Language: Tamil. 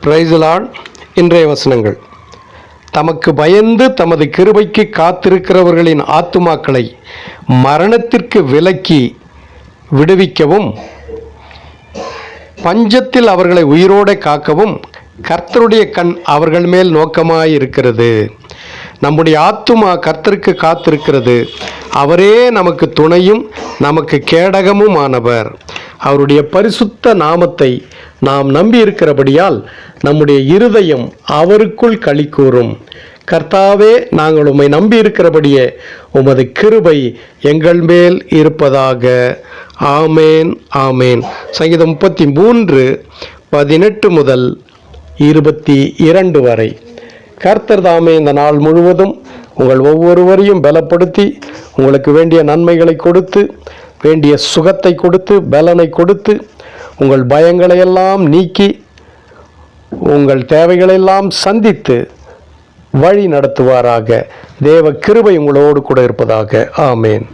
Praise the Lord. இன்றைய வசனங்கள்: தமக்கு பயந்து தமது கிருபைக்கு காத்திருக்கிறவர்களின் ஆத்துமாக்களை மரணத்திற்கு விலக்கி விடுவிக்கவும், பஞ்சத்தில் அவர்களை உயிரோடு காக்கவும் கர்த்தருடைய கண் அவர்கள் மேல் நோக்கமாயிருக்கிறது. நம்முடைய ஆத்துமா கர்த்தருக்கு காத்திருக்கிறது. அவரே நமக்கு துணையும் நமக்கு கேடகமும் ஆனவர். அவருடைய பரிசுத்த நாமத்தை நாம் நம்பி இருக்கிறபடியால் நம்முடைய இருதயம் அவருக்குள் களி கூறும். கர்த்தாவே, நாங்கள் உம்மை நம்பி இருக்கிறபடியே உமது கிருபை எங்கள் மேல் இருப்பதாக. ஆமேன், ஆமேன். சங்கீதம் 33:18 முதல் 22 வரை. கர்த்தர் தாமே இந்த நாள் முழுவதும் உங்கள் ஒவ்வொருவரையும் பலப்படுத்தி, உங்களுக்கு வேண்டிய நன்மைகளை கொடுத்து, வேண்டிய சுகத்தை கொடுத்து, பலனை கொடுத்து, உங்கள் பயங்களையெல்லாம் நீக்கி, உங்கள் தேவைகளெல்லாம் சந்தித்து வழி நடத்துவாராக. தேவ கிருபை உங்களோடு கூட இருப்பதாக. ஆமேன்.